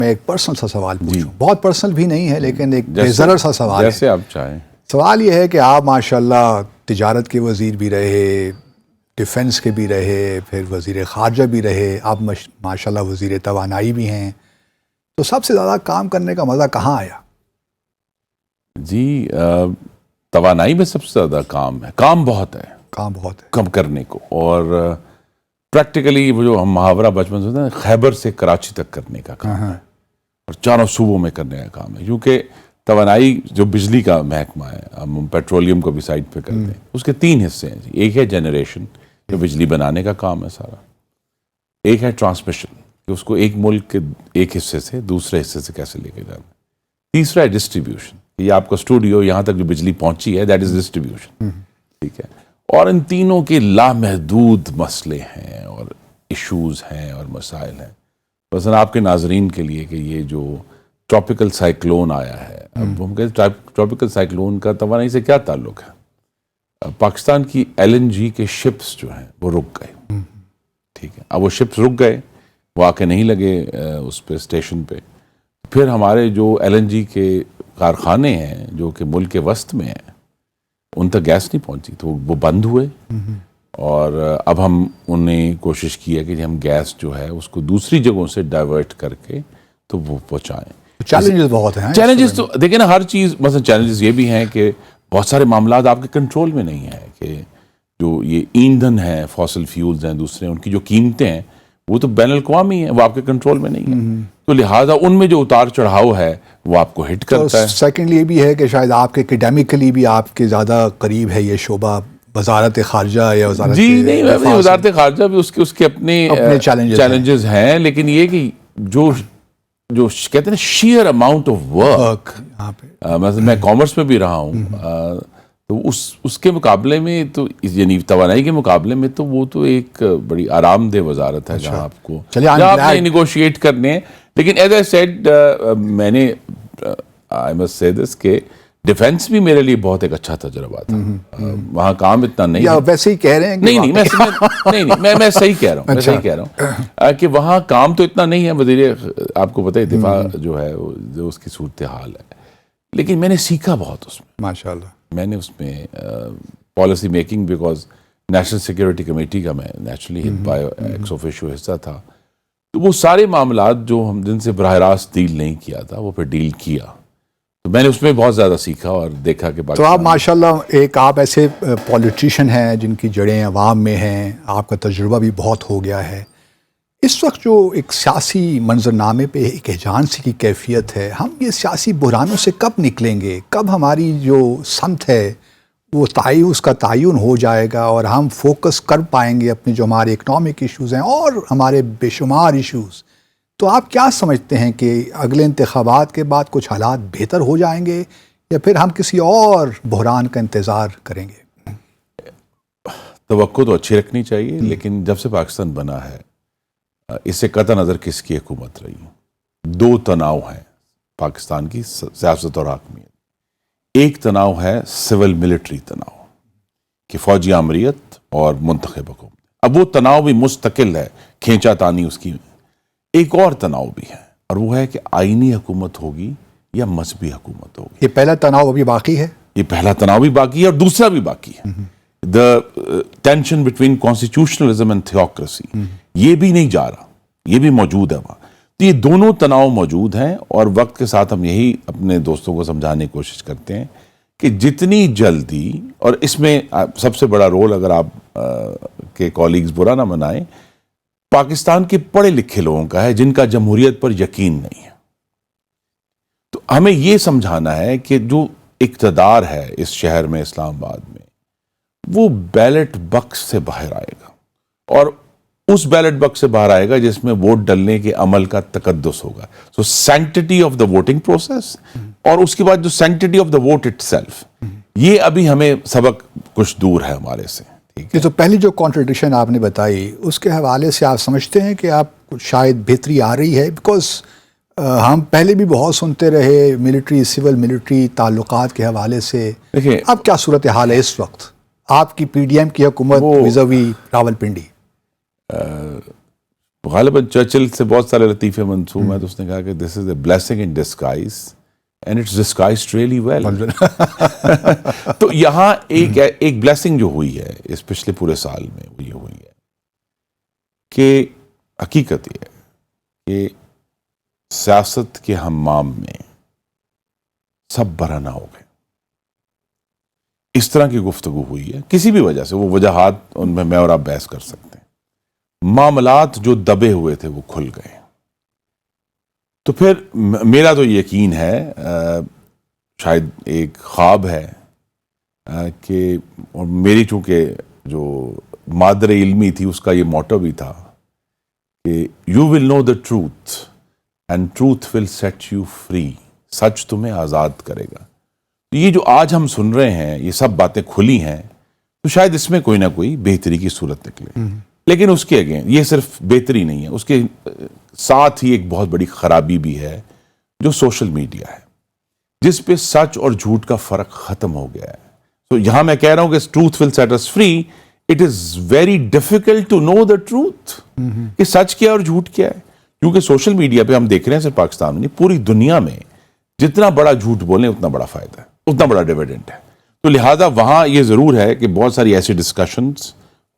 میں ایک پرسنل سا سوال پوچھوں، بہت پرسنل بھی نہیں ہے لیکن ایک بے ضرر سا سوال جیسے آپ چاہیں. سوال یہ ہے کہ آپ ماشاءاللہ تجارت کے وزیر بھی رہے، ڈیفنس کے بھی رہے، پھر وزیر خارجہ بھی رہے، آپ ماشاءاللہ وزیر توانائی بھی ہیں، تو سب سے زیادہ کام کرنے کا مزہ کہاں آیا؟ جی توانائی میں سب سے زیادہ کام ہے، کام بہت ہے، کام بہت ہے کم کرنے کو. اور پریکٹیکلی وہ جو ہم محاورہ بچپن سے ہوتا ہے نا، خیبر سے کراچی تک کرنے کا کام ہے اور چاروں صوبوں میں کرنے کا کام ہے. کیونکہ توانائی جو بجلی کا محکمہ ہے، ہم پیٹرولیم کو بھی سائڈ پہ کرتے ہیں، اس کے 3 حصے ہیں. ایک ہے جنریشن جو بجلی بنانے کا کام ہے سارا، ایک ہے ٹرانسمیشن کہ اس کو ایک ملک کے ایک حصے سے دوسرے حصے سے کیسے لے کے جانا، تیسرا ہے ڈسٹریبیوشن، یہ آپ کا اسٹوڈیو یہاں تک جو بجلی پہنچی ہے دیٹ از ڈسٹریبیوشن. ٹھیک ہے، اور ان تینوں کے لامحدود مسئلے ہیں اور ایشوز ہیں اور مسائل ہیں. مثلا آپ کے ناظرین کے لیے کہ یہ جو ٹراپیکل سائیکلون آیا ہے، اب ہم کہتے ہیں ٹراپیکل سائیکلون کا توانائی سے کیا تعلق ہے؟ پاکستان کی LNG کے شپس جو ہیں وہ رک گئے. ٹھیک ہے، اب وہ شپس رک گئے، وہ آ کے نہیں لگے اس پہ اسٹیشن پہ. پھر ہمارے جو LNG کے کارخانے ہیں جو کہ ملک کے وسط میں ہیں، ان تک گیس نہیں پہنچی تو وہ بند ہوئے. اور اب ہم انہیں کوشش کی ہے کہ ہم گیس جو ہے اس کو دوسری جگہوں سے ڈائیورٹ کر کے تو وہ پہنچائیں. چیلنجز بہت ہیں. چیلنجز تو دیکھیں نا، ہر چیز مثلا چیلنجز یہ بھی ہیں کہ بہت سارے معاملات آپ کے کنٹرول میں نہیں ہیں، کہ جو یہ ایندھن ہیں، فاسل فیولز ہیں دوسرے، ان کی جو قیمتیں ہیں وہ تو بین الاقوامی ہیں، وہ آپ کے کنٹرول میں نہیں ہیں. تو لہٰذا ان میں جو اتار چڑھاؤ ہے وہ آپ کو ہٹ کرتا ہے. سیکنڈلی یہ بھی ہے کہ شاید آپ کے اکیڈیمکلی بھی آپ کے زیادہ قریب ہے یہ شعبہ وزارت خارجہ یا وزارت جی نہیں، وزارت خارجہ بھی اس کے اپنے چیلنجز ہیں، لیکن یہ کہ جو کہتے ہیں نا شیئر اماؤنٹ آف ورک، مثلا میں کامرس میں بھی رہا ہوں، تو اس کے مقابلے میں تو یعنی توانائی کے مقابلے میں تو وہ تو ایک بڑی آرام دہ وزارت ہے جہاں آپ کو آپ نے نیگوشیٹ کرنے ہیں. لیکن ایز اے سیڈ میں نے آئی مسٹ سے دس کہ ڈیفنس بھی میرے لیے بہت ایک اچھا تجربہ تھا. وہاں کام اتنا نہیں ہے، ویسے ہی کہہ رہے ہیں نہیں میں صحیح کہہ رہا ہوں، میں صحیح کہہ رہا ہوں کہ وہاں کام تو اتنا نہیں ہے. وزیر آپ کو پتہ ہے دفاع جو ہے جو اس کی صورتحال ہے، لیکن میں نے سیکھا بہت اس میں ماشاءاللہ. میں نے اس میں policy making, because national security committee کا میں نیچرلی ایکس آفیشیو حصہ تھا، تو وہ سارے معاملات جو ہم جن سے براہ راست ڈیل نہیں کیا تھا وہ پھر ڈیل کیا، تو میں نے اس میں بہت زیادہ سیکھا اور دیکھا کہ تو آپ ماشاءاللہ آپ ایسے پولیٹیشین ہیں جن کی جڑیں عوام میں ہیں، آپ کا تجربہ بھی بہت ہو گیا ہے. اس وقت جو ایک سیاسی منظرنامے پہ ایک ہیجان سی کی کیفیت ہے، ہم یہ سیاسی بحرانوں سے کب نکلیں گے؟ کب ہماری جو سمت ہے وہ اس کا تعین ہو جائے گا اور ہم فوکس کر پائیں گے اپنے جو ہمارے اکنامک ایشوز ہیں اور ہمارے بے شمار ایشوز؟ تو آپ کیا سمجھتے ہیں کہ اگلے انتخابات کے بعد کچھ حالات بہتر ہو جائیں گے یا پھر ہم کسی اور بحران کا انتظار کریں گے؟ توقع تو اچھی رکھنی چاہیے، لیکن جب سے پاکستان بنا ہے اس سے قطع نظر کس کی حکومت رہی، 2 تناؤ ہیں پاکستان کی سیاست اور حاکمیت. ایک تناؤ ہے سول ملٹری تناؤ کہ فوجی آمریت اور منتخب حکومت. اب وہ تناؤ بھی مستقل ہے، کھینچا تانی اس کی. ایک اور تناؤ بھی ہے اور وہ ہے کہ آئینی حکومت ہوگی یا مذہبی حکومت ہوگی. یہ پہلا تناؤ ابھی باقی ہے، یہ پہلا تناؤ بھی باقی ہے اور دوسرا بھی باقی ہے. The tension between constitutionalism and theocracy, یہ بھی نہیں جا رہا، یہ بھی موجود ہے وہاں. تو یہ دونوں تناؤ موجود ہیں اور وقت کے ساتھ ہم یہی اپنے دوستوں کو سمجھانے کی کوشش کرتے ہیں کہ جتنی جلدی، اور اس میں سب سے بڑا رول اگر آپ کے کالیگز برا نہ منائیں، پاکستان کے پڑھے لکھے لوگوں کا ہے جن کا جمہوریت پر یقین نہیں ہے. تو ہمیں یہ سمجھانا ہے کہ جو اقتدار ہے اس شہر میں، اسلام آباد میں، وہ بیلٹ بکس سے باہر آئے گا اور اس بیلٹ بکس سے باہر آئے گا جس میں ووٹ ڈلنے کے عمل کا تقدس ہوگا. So sanctity of the voting process اور اس کے بعد جو sanctity of the vote itself, یہ ابھی ہمیں سبق کچھ دور ہے ہمارے سے. یہ تو پہلی جو کانٹرڈکشن آپ نے بتائی اس کے حوالے سے آپ سمجھتے ہیں کہ آپ شاید بہتری آ رہی ہے؟ بیکاز ہم پہلے بھی بہت سنتے رہے ملٹری سول ملٹری تعلقات کے حوالے سے. اب کیا صورتحال ہے اس وقت آپ کی PDM کی حکومت ویزاوی راول پنڈی؟ غالباً چرچل سے بہت سارے لطیفے منسوب ہیں، تو اس نے کہا کہ this is a blessing in disguise and it's disguised really well. تو یہاں ایک بلیسنگ جو ہوئی ہے اس پچھلے پورے سال میں وہ یہ ہوئی ہے کہ حقیقت یہ ہے کہ سیاست کے حمام میں سب برہنہ ہو گئے. اس طرح کی گفتگو ہوئی ہے کسی بھی وجہ سے، وہ وجہات ان میں میں اور آپ بحث کر سکتے ہیں. معاملات جو دبے ہوئے تھے وہ کھل گئے. تو پھر میرا تو یقین ہے، شاید ایک خواب ہے کہ، اور میری چونکہ جو مادر علمی تھی اس کا یہ موٹو بھی تھا کہ you will know the truth and truth will set you free. سچ تمہیں آزاد کرے گا. یہ جو آج ہم سن رہے ہیں یہ سب باتیں کھلی ہیں، تو شاید اس میں کوئی نہ کوئی بہتری کی صورت نکلے. لیکن اس کے اگین یہ صرف بہتری نہیں ہے، اس کے ساتھ ہی ایک بہت بڑی خرابی بھی ہے جو سوشل میڈیا ہے، جس پہ سچ اور جھوٹ کا فرق ختم ہو گیا ہے. تو یہاں میں کہہ رہا ہوں کہ truth will set us free. It is very difficult to know the truth کہ سچ کیا اور جھوٹ کیا ہے. کیونکہ سوشل میڈیا پہ ہم دیکھ رہے ہیں صرف پاکستان میں نہیں، پوری دنیا میں جتنا بڑا جھوٹ بولیں اتنا بڑا فائدہ ہے، اتنا بڑا ڈیویڈنٹ ہے. تو لہٰذا وہاں یہ ضرور ہے کہ بہت ساری ایسی ڈسکشنز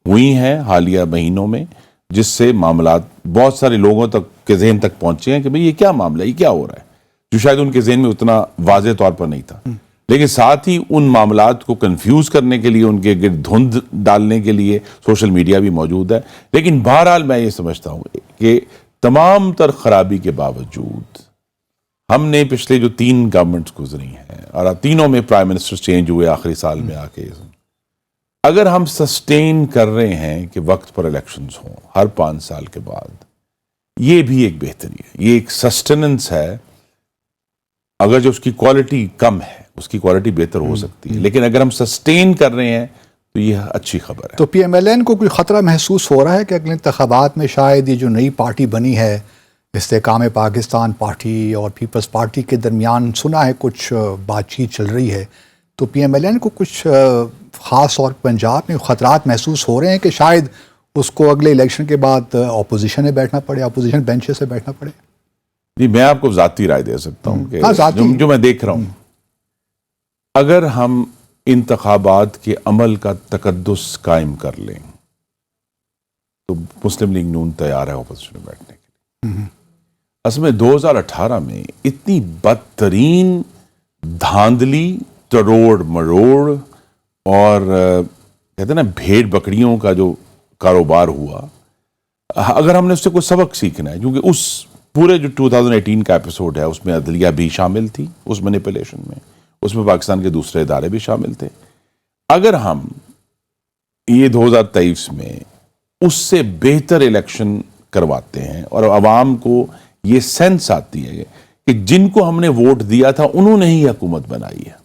ہوئی ہیں حالیہ مہینوں میں جس سے معاملات بہت سارے لوگوں تک کے ذہن تک پہنچے ہیں کہ بھئی یہ کیا معاملہ ہے، یہ کیا ہو رہا ہے، جو شاید ان کے ذہن میں اتنا واضح طور پر نہیں تھا. لیکن ساتھ ہی ان معاملات کو کنفیوز کرنے کے لیے، ان کے گرد دھند ڈالنے کے لیے سوشل میڈیا بھی موجود ہے. لیکن بہرحال میں یہ سمجھتا ہوں کہ تمام تر خرابی کے باوجود ہم نے پچھلے جو 3 گورنمنٹس گزری ہیں اور تینوں میں پرائم منسٹر چینج ہوئے آخری سال میں آ کے، اگر ہم سسٹین کر رہے ہیں کہ وقت پر الیکشنز ہوں ہر 5 سال کے بعد، یہ بھی ایک بہتری ہے، یہ ایک سسٹیننس ہے. اگر جو اس کی کوالٹی کم ہے اس کی کوالٹی بہتر ہو سکتی ہے، لیکن اگر ہم سسٹین کر رہے ہیں تو یہ اچھی خبر ہے. تو پی ایم ایل این کو کوئی خطرہ محسوس ہو رہا ہے کہ اگلے انتخابات میں شاید یہ جو نئی پارٹی بنی ہے استحکام پاکستان پارٹی اور پیپلز پارٹی کے درمیان سنا ہے کچھ بات چیت چل رہی ہے، تو پی ایم ایل این کو کچھ خاص طور پنجاب میں خطرات محسوس ہو رہے ہیں کہ شاید اس کو اگلے الیکشن کے بعد اپوزیشن میں بیٹھنا پڑے، اپوزیشن بینچ سے بیٹھنا پڑے؟ جی میں آپ کو ذاتی رائے دے سکتا ہوں کہ جو میں دیکھ رہا ہوں، اگر ہم انتخابات کے عمل کا تقدس قائم کر لیں تو مسلم لیگ نون تیار ہے اپوزیشن میں بیٹھنے کے لیے. اصل میں 2018 میں اتنی بدترین دھاندلی، تروڑ مروڑ اور کہتے ہیں نا بھیڑ بکریوں کا جو کاروبار ہوا، اگر ہم نے اس سے کوئی سبق سیکھنا ہے، کیونکہ اس پورے جو 2018 کا ایپیسوڈ ہے اس میں عدلیہ بھی شامل تھی، اس مینیپولیشن میں اس میں پاکستان کے دوسرے ادارے بھی شامل تھے. اگر ہم یہ 2023 میں اس سے بہتر الیکشن کرواتے ہیں اور عوام کو یہ سینس آتی ہے کہ جن کو ہم نے ووٹ دیا تھا انہوں نے ہی حکومت بنائی ہے،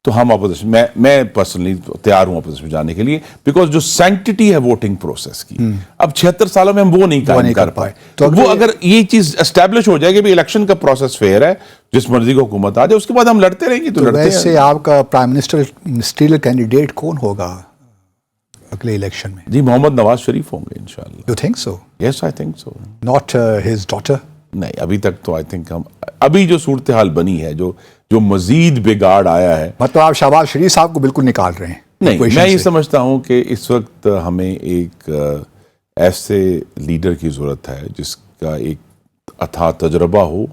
تو ہم اپوزیشن میں پرسنلی تیار ہوں اپوزیشن میں جانے کے لیے، بیکاز جو سینکٹیٹی ہے ووٹنگ پروسیس کی اب 76 سالوں میں ہم وہ نہیں قائم کر پائے. تو وہ اگر یہ چیز اسٹیبلش ہو جائے کہ الیکشن کا پروسیس فیئر ہے، جس مرضی کو حکومت آ جائے اس کے بعد ہم لڑتے رہیں گے. تو لڑتے ویسے آپ کا پرائم منسٹریل کینڈیڈیٹ کون ہوگا اگلے الیکشن میں؟ جی محمد نواز شریف ہوں گے انشاءاللہ. You think so? Yes I think so. Not his daughter? نہیں، ابھی تک تو آئی تھنک ہم ابھی جو صورتحال بنی ہے، جو مزید بگاڑ آیا ہے، مطلب آپ شہباز شریف صاحب کو بالکل نکال رہے ہیں؟ نہیں، میں یہ سمجھتا ہوں کہ اس وقت ہمیں ایک ایسے لیڈر کی ضرورت ہے جس کا ایک اتھا تجربہ ہو،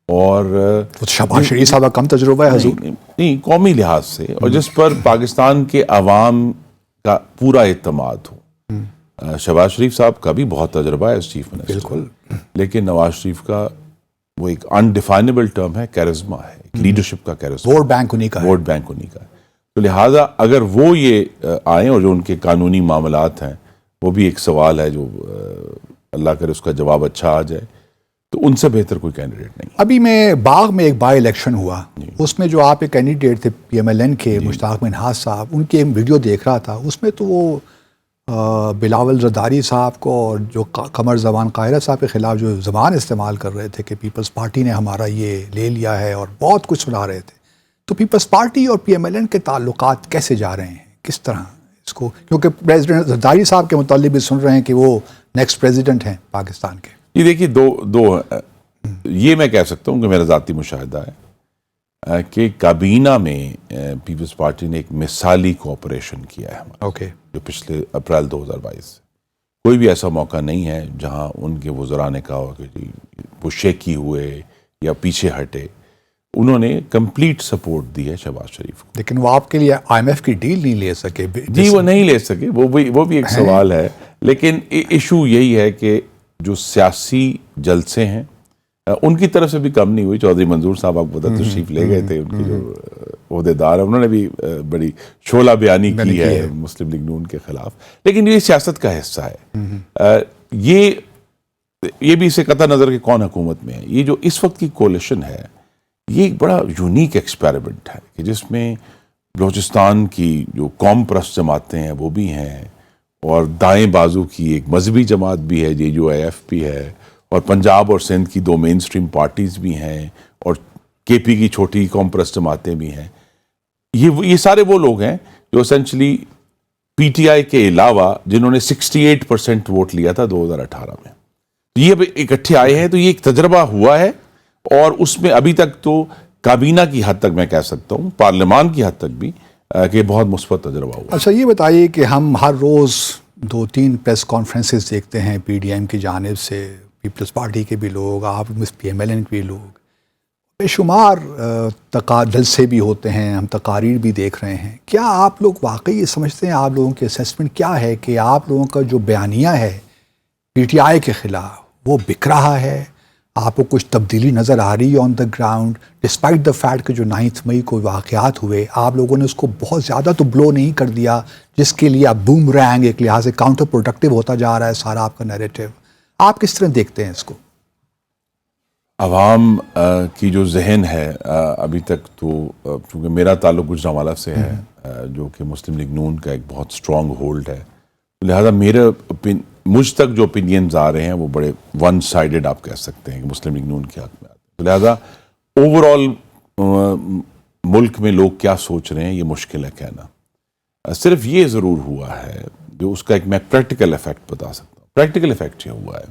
اور شہباز شریف صاحب کا کم تجربہ ہے حضور؟ نہیں، قومی لحاظ سے، اور جس پر پاکستان کے عوام کا پورا اعتماد ہو. شہباز شریف صاحب کا بھی بہت تجربہ ہے چیف منسٹر، بالکل، لیکن نواز شریف کا وہ ایک انڈیفائنیبل ٹرم ہے، کیرزما ہے، لیڈرشپ کا کیرزما، ووٹ بینک انہی کا ہے. ووٹ بینک انہی کا ہے. تو لہٰذا اگر وہ یہ آئیں، اور جو ان کے قانونی معاملات ہیں وہ بھی ایک سوال ہے جو اللہ کرے اس کا جواب اچھا آ جائے، تو ان سے بہتر کوئی کینڈیڈیٹ نہیں. ابھی میں باغ میں ایک بائی الیکشن ہوا، اس میں جو آپ ایک کینڈیڈیٹ تھے پی ایم ایل این کے مشتاق منہاج صاحب، ان کی ایک ویڈیو دیکھ رہا تھا، اس میں تو وہ بلاول زرداری صاحب کو اور جو قمر زمان قاہرہ صاحب کے خلاف جو زبان استعمال کر رہے تھے کہ پیپلز پارٹی نے ہمارا یہ لے لیا ہے، اور بہت کچھ سنا رہے تھے. تو پیپلز پارٹی اور پی ایم ایل این کے تعلقات کیسے جا رہے ہیں، کس طرح اس کو، کیونکہ پریزیڈنٹ زرداری صاحب کے متعلق بھی سن رہے ہیں کہ وہ نیکسٹ پریزیڈنٹ ہیں پاکستان کے؟ یہ دیکھیے دو یہ میں کہہ سکتا ہوں کہ میرا ذاتی مشاہدہ ہے کہ کابینہ میں پیپلز پارٹی نے ایک مثالی کوآپریشن کیا ہے ہمارا اوکے. جو پچھلے اپریل 2022 سے کوئی بھی ایسا موقع نہیں ہے جہاں ان کے وزراء نے کہا ہو کہ جی وہ شیکی ہوئے یا پیچھے ہٹے. انہوں نے کمپلیٹ سپورٹ دی ہے شہباز شریف کو. لیکن وہ آپ کے لیے IMF کی ڈیل نہیں لے سکے. جی وہ نہیں لے سکے, وہ بھی ایک سوال ہے. لیکن ایشو یہی ہے کہ جو سیاسی جلسے ہیں ان کی طرف سے بھی کم نہیں ہوئی. چودھری منظور صاحب آپ کو پتہ تشریف لے گئے تھے, ان کے جو عہدیدار ہیں انہوں نے بھی بڑی شعلہ بیانی کی ہے مسلم لیگ نون کے خلاف. لیکن یہ سیاست کا حصہ ہے. یہ بھی اسے قطع نظر کہ کون حکومت میں ہے. یہ جو اس وقت کی کولیشن ہے یہ ایک بڑا یونیک ایکسپیریمنٹ ہے کہ جس میں بلوچستان کی جو قوم پرست جماعتیں ہیں وہ بھی ہیں, اور دائیں بازو کی ایک مذہبی جماعت بھی ہے JUIF بھی ہے, اور پنجاب اور سندھ کی 2 مین سٹریم پارٹیز بھی ہیں, اور KP کی چھوٹی قوم پرست جماعتیں بھی ہیں. یہ سارے وہ لوگ ہیں جو اسینچلی PTI کے علاوہ جنہوں نے 68% ووٹ لیا تھا 2018 میں. یہ اب اکٹھے آئے ہیں تو یہ ایک تجربہ ہوا ہے, اور اس میں ابھی تک تو کابینہ کی حد تک میں کہہ سکتا ہوں, پارلیمان کی حد تک بھی کہ بہت مثبت تجربہ ہوا. اچھا یہ بتائیے کہ ہم ہر روز 2-3 پریس کانفرنسز دیکھتے ہیں PDM کی جانب سے, پیپلز پارٹی کے بھی لوگ, آپ PMLN کے بھی لوگ, بے شمار جلسے بھی ہوتے ہیں, ہم تقاریر بھی دیکھ رہے ہیں. کیا آپ لوگ واقعی یہ سمجھتے ہیں, آپ لوگوں کی اسیسمنٹ کیا ہے کہ آپ لوگوں کا جو بیانیہ ہے PTI کے خلاف وہ بک رہا ہے؟ آپ کو کچھ تبدیلی نظر آ رہی ہے on the ground, despite the fact کہ جو 9 مئی کو واقعات ہوئے آپ لوگوں نے اس کو بہت زیادہ تو بلو نہیں کر دیا, جس کے لیے آپ بوم رینگ ایک لحاظ سے کاؤنٹر پروڈکٹیو ہوتا جا رہا ہے سارا آپ کا نیریٹو. آپ کس طرح دیکھتے ہیں اس کو؟ عوام کی جو ذہن ہے ابھی تک تو, چونکہ میرا تعلق گجرانوالہ سے ہے جو کہ مسلم لیگ نون کا ایک بہت سٹرونگ ہولڈ ہے, لہذا مجھ تک جو اوپینینز آ رہے ہیں وہ بڑے ون سائیڈڈ آپ کہہ سکتے ہیں کہ مسلم لیگ نون کے حق میں آتے ہیں. لہذا اوور آل ملک میں لوگ کیا سوچ رہے ہیں یہ مشکل ہے کہنا. صرف یہ ضرور ہوا ہے جو اس کا ایک میں پریکٹیکل ایفیکٹ بتا سکتا ہوں. پریکٹیکل ایفیکٹ یہ ہوا ہے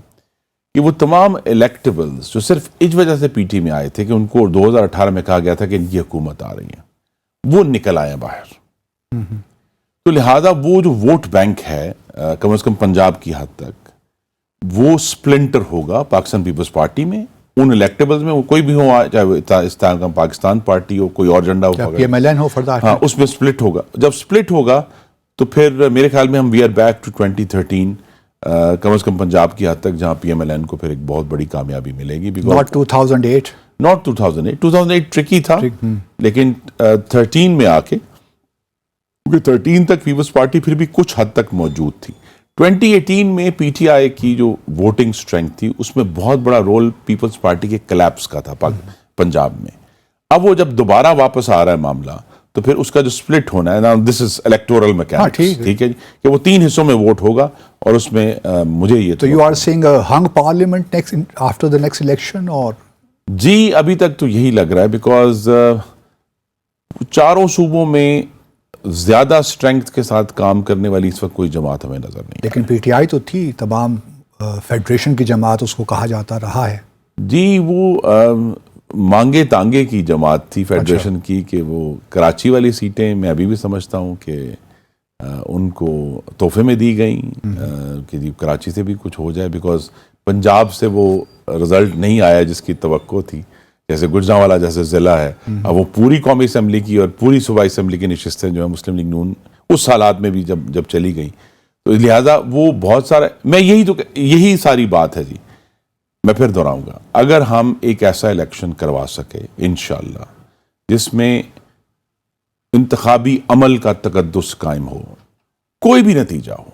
کہ وہ تمام الیکٹیبلز جو صرف اس وجہ سے PT میں آئے تھے کہ ان کو 2018 میں کہا گیا تھا کہ ان کی حکومت آ رہی ہے, وہ نکل آئے باہر. تو لہذا وہ جو ووٹ بینک ہے کم از کم پنجاب کی حد تک وہ سپلنٹر ہوگا پاکستان پیپلز پارٹی میں, ان الیکٹیبلز میں, وہ کوئی بھی ہو, چاہے وہ پاکستان پارٹی ہو, کوئی اور جھنڈا ہو, PMLN ہو, ہاں اس میں سپلٹ ہوگا. جب سپلٹ ہوگا تو پھر میرے خیال میں ہم وی آر بیک ٹو 2013 کم از کم پنجاب کی حد تک, جہاں PMLN کو پھر ایک بہت بڑی کامیابی ملے گی. not 2008 ٹرکی تھا, لیکن 13 میں آ کے, کیونکہ 13 تک پیپلز پارٹی پھر بھی کچھ حد تک موجود تھی. 2018 میں PTI کی جو ووٹنگ سٹرینتھ تھی اس میں بہت بڑا رول پیپلز پارٹی کے کلیپس کا تھا پنجاب میں. اب وہ جب دوبارہ واپس آ رہا ہے معاملہ تو پھر اس کا جو سپلٹ ہونا ہے, نا دس از الیکٹورل میکینکس, ٹھیک ہے جی, کہ وہ 3 حصوں میں ووٹ ہوگا, اور اس میں مجھے یہ تو you are seeing hung parliament next after the next election, اور جی ابھی تک تو یہی لگ رہا ہے, بیکاز چاروں صوبوں میں زیادہ اسٹرینگتھ کے ساتھ کام کرنے والی اس وقت کوئی جماعت ہمیں نظر نہیں. لیکن PTI تو تھی, تمام فیڈریشن کی جماعت اس کو کہا جاتا رہا ہے. جی وہ مانگے تانگے کی جماعت تھی فیڈریشن کی, کہ وہ کراچی والی سیٹیں میں ابھی بھی سمجھتا ہوں کہ ان کو تحفے میں دی گئیں کہ جی کراچی سے بھی کچھ ہو جائے, بیکاز پنجاب سے وہ رزلٹ نہیں آیا جس کی توقع تھی. جیسے گجرانوالہ جیسے ضلع ہے, اب وہ پوری قومی اسمبلی کی اور پوری صوبائی اسمبلی کی نشستیں جو ہے مسلم لیگ نون اس حالات میں بھی جب چلی گئی, تو لہٰذا وہ بہت سارا, میں یہی ساری بات ہے جی. میں پھر دہراؤں گا, اگر ہم ایک ایسا الیکشن کروا سکے انشاءاللہ جس میں انتخابی عمل کا تقدس قائم ہو, کوئی بھی نتیجہ ہو,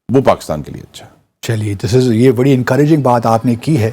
وہ پاکستان کے لیے اچھا ہے. چلیے, یہ بڑی انکریجنگ بات آپ نے کی ہے.